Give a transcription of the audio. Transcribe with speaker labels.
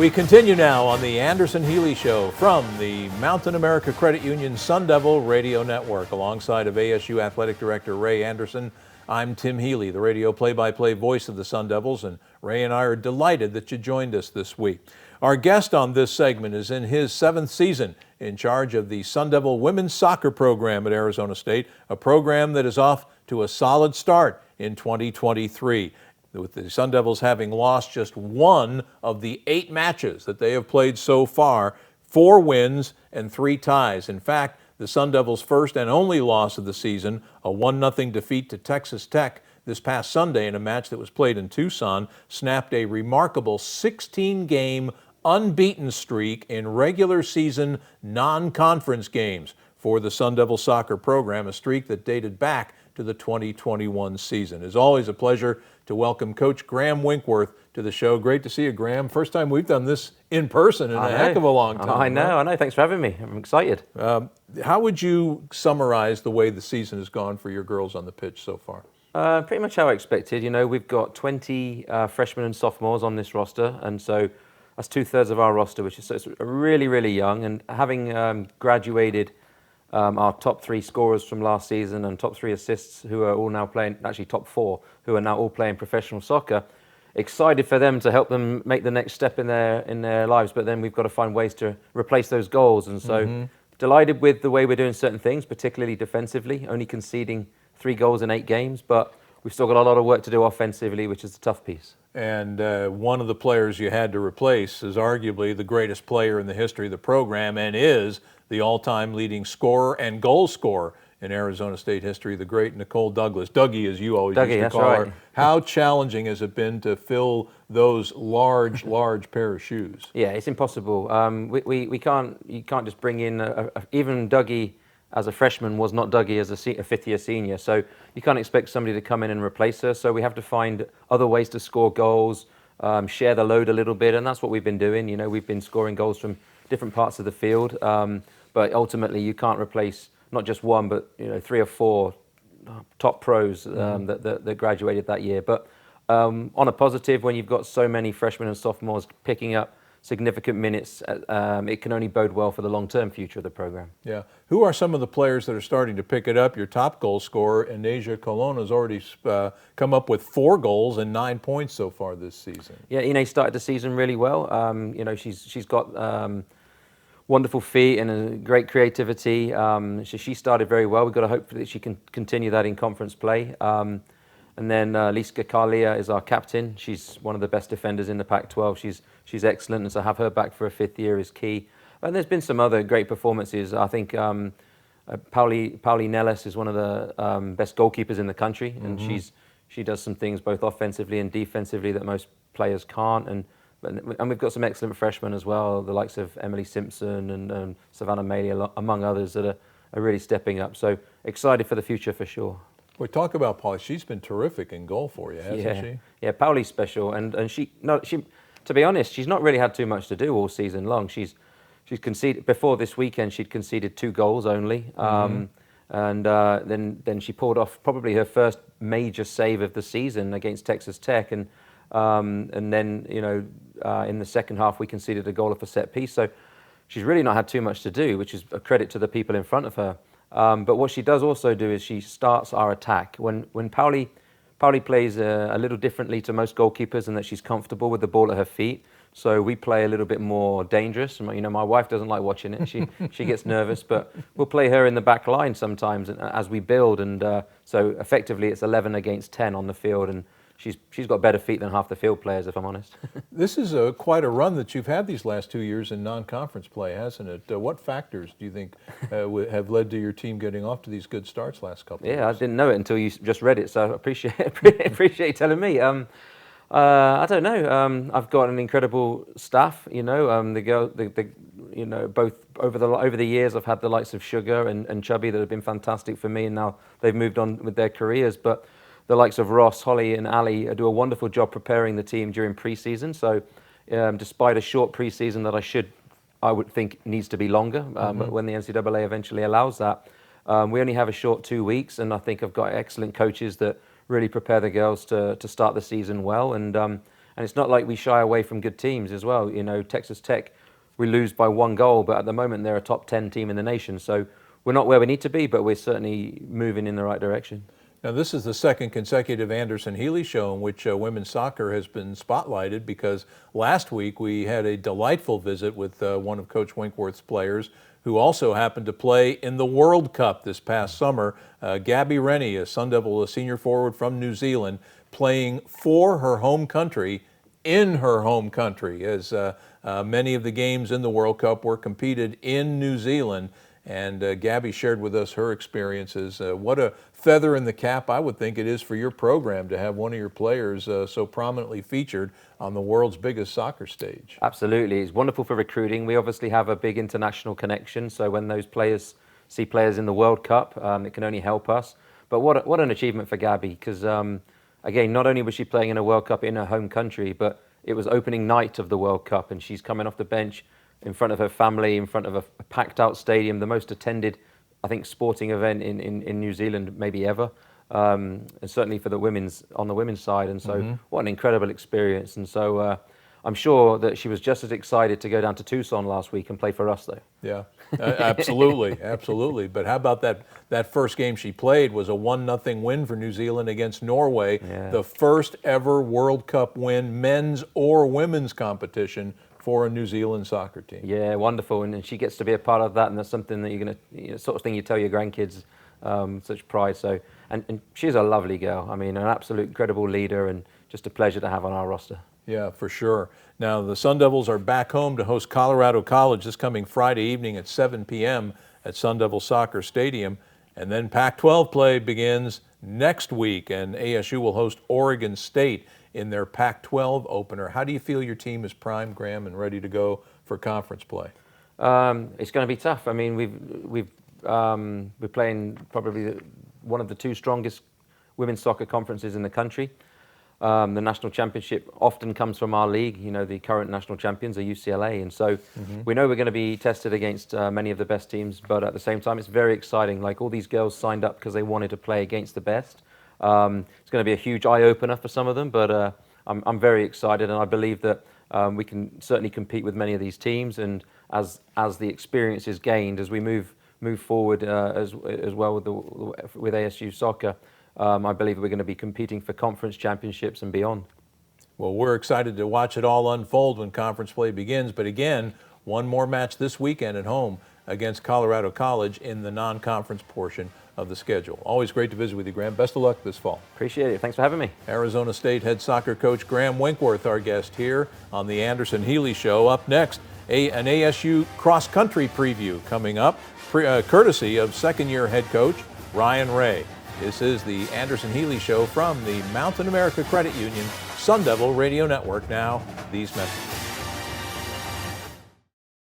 Speaker 1: We continue now on the Anderson Healey Show from the Mountain America Credit Union Sun Devil Radio Network. Alongside of ASU Athletic Director Ray Anderson, I'm Tim Healey, the radio play-by-play voice of the Sun Devils, and Ray and I are delighted that you joined us this week. Our guest on this segment is in his 7th season in charge of the Sun Devil women's soccer program at Arizona State, a program that is off to a solid start in 2023. With the Sun Devils having lost just one of the 8 matches that they have played so far, 4 wins and 3 ties. In fact, the Sun Devils' first and only loss of the season, a 1-0 defeat to Texas Tech this past Sunday in a match that was played in Tucson, snapped a remarkable 16-game unbeaten streak in regular season non-conference games for the Sun Devil soccer program, a streak that dated back to the 2021 season. It's always a pleasure to welcome Coach Graham Winkworth to the show. Great to see you, Graham. First time we've done this in person in a heck of a long time.
Speaker 2: I know. Thanks for having me. I'm excited.
Speaker 1: How would you summarize the way the season has gone for your girls on the pitch so far?
Speaker 2: Pretty much how I expected. You know, we've got 20 freshmen and sophomores on this roster, and so that's 2/3 of our roster, which is so it's really, really young. And having graduated our top 3 scorers from last season and top 3 assists, who are all now playing, actually top 4, who are now all playing professional soccer. Excited for them to help them make the next step in their lives, but then we've got to find ways to replace those goals. And so delighted with the way we're doing certain things, particularly defensively, only conceding 3 goals in 8 games, but we've still got a lot of work to do offensively, which is the tough piece.
Speaker 1: And one of the players you had to replace is arguably the greatest player in the history of the program and is the all-time leading scorer and goal scorer in Arizona State history, the great Nicole Douglas. Dougie, as you always used to call her. How challenging has it been to fill those large pair of shoes?
Speaker 2: Yeah, it's impossible. You can't just bring in, even Dougie as a freshman was not Dougie as a 5th-year senior. So you can't expect somebody to come in and replace her. So we have to find other ways to score goals, share the load a little bit, and that's what we've been doing. You know, we've been scoring goals from different parts of the field, but ultimately you can't replace not just one, but 3 or 4 top pros that graduated that year. But on a positive, when you've got so many freshmen and sophomores picking up significant minutes, it can only bode well for the long-term future of the program.
Speaker 1: Yeah. Who are some of the players that are starting to pick it up? Your top goal scorer, Inasia Colon, has already come up with 4 goals and 9 points so far this season.
Speaker 2: Yeah, Ine started the season really well. She's got wonderful feet and a great creativity. She started very well. We've got to hope that she can continue that in conference play. And then Liska Kalia is our captain. She's one of the best defenders in the Pac-12. She's excellent, and so have her back for a 5th year is key. And there's been some other great performances. I think Pauli Nellis is one of the best goalkeepers in the country, and she does some things both offensively and defensively that most players can't. And we've got some excellent freshmen as well, the likes of Emily Simpson and Savannah Maley, among others, that are really stepping up. So excited for the future for sure.
Speaker 1: We talk about Pauli. She's been terrific in goal for you, hasn't she?
Speaker 2: Yeah, Pauli's special, and she to be honest, she's not really had too much to do all season long. She's conceded before this weekend. She'd conceded 2 goals only, and then she pulled off probably her first major save of the season against Texas Tech, and then in the second half we conceded a goal off a set piece. So she's really not had too much to do, which is a credit to the people in front of her. But what she does also do is she starts our attack. When Pauli plays a little differently to most goalkeepers in that she's comfortable with the ball at her feet. So we play a little bit more dangerous. My wife doesn't like watching it. She gets nervous, but we'll play her in the back line sometimes as we build. And so effectively it's 11 against 10 on the field. And she's got better feet than half the field players, if I'm honest.
Speaker 1: This is quite a run that you've had these last 2 years in non-conference play, hasn't it? What factors do you think have led to your team getting off to these good starts last couple of years?
Speaker 2: Yeah, I didn't know it until you just read it, so I appreciate you telling me. I don't know. I've got an incredible staff. Both over the years, I've had the likes of Sugar and Chubby that have been fantastic for me, and now they've moved on with their careers. But the likes of Ross, Holly, and Ali do a wonderful job preparing the team during preseason. So, despite a short preseason that I would think needs to be longer, but when the NCAA eventually allows that, we only have a short 2 weeks, and I think I've got excellent coaches that really prepare the girls to start the season well. And And it's not like we shy away from good teams as well. You know, Texas Tech, we lose by 1 goal, but at the moment they're a top 10 team in the nation. So we're not where we need to be, but we're certainly moving in the right direction.
Speaker 1: Now, this is the second consecutive Anderson Healey Show in which women's soccer has been spotlighted, because last week we had a delightful visit with one of Coach Winkworth's players who also happened to play in the World Cup this past summer. Gabby Rennie, a Sun Devil, a senior forward from New Zealand, playing for her home country in her home country, as many of the games in the World Cup were competed in New Zealand. And Gabby shared with us her experiences. What a feather in the cap, I would think it is, for your program to have one of your players so prominently featured on the world's biggest soccer stage.
Speaker 2: Absolutely. It's wonderful for recruiting. We obviously have a big international connection, so when those players see players in the World Cup, it can only help us. But what an achievement for Gabby, because again, not only was she playing in a World Cup in her home country, but it was opening night of the World Cup, and she's coming off the bench in front of her family, in front of a packed out stadium, the most attended, I think, sporting event in New Zealand maybe ever, and certainly for the on the women's side. And so what an incredible experience. And so I'm sure that she was just as excited to go down to Tucson last week and play for us, though.
Speaker 1: Yeah, absolutely, absolutely. But how about that first game she played was a 1-0 win for New Zealand against Norway, the first ever World Cup win, men's or women's competition, for a New Zealand soccer team.
Speaker 2: Yeah, wonderful, and she gets to be a part of that, and that's something that you're going to, sort of thing you tell your grandkids, such pride. So, and she's a lovely girl. I mean, an absolute incredible leader, and just a pleasure to have on our roster.
Speaker 1: Yeah, for sure. Now, the Sun Devils are back home to host Colorado College this coming Friday evening at 7 p.m. at Sun Devil Soccer Stadium, and then Pac-12 play begins next week, and ASU will host Oregon State in their Pac-12 opener. How do you feel your team is primed, Graham, and ready to go for conference play?
Speaker 2: It's going to be tough. I mean, we're playing probably one of the 2 strongest women's soccer conferences in the country. The national championship often comes from our league. You know, the current national champions are UCLA, and so we know we're going to be tested against many of the best teams. But at the same time, it's very exciting. Like, all these girls signed up because they wanted to play against the best. It's going to be a huge eye-opener for some of them, but I'm very excited, and I believe that we can certainly compete with many of these teams. And as the experience is gained, as we move forward as well with ASU soccer, I believe we're going to be competing for conference championships and beyond.
Speaker 1: Well, we're excited to watch it all unfold when conference play begins. But again, one more match this weekend at home against Colorado College in the non-conference portion of the schedule. Always great to visit with you, Graham. Best of luck this fall.
Speaker 2: Appreciate it. Thanks for having me.
Speaker 1: Arizona State head soccer coach Graham Winkworth, our guest here on the Anderson Healey Show. Up next, an ASU cross-country preview coming up, courtesy of second-year head coach Ryan Ray. This is the Anderson Healey Show from the Mountain America Credit Union Sun Devil Radio Network. Now, these messages.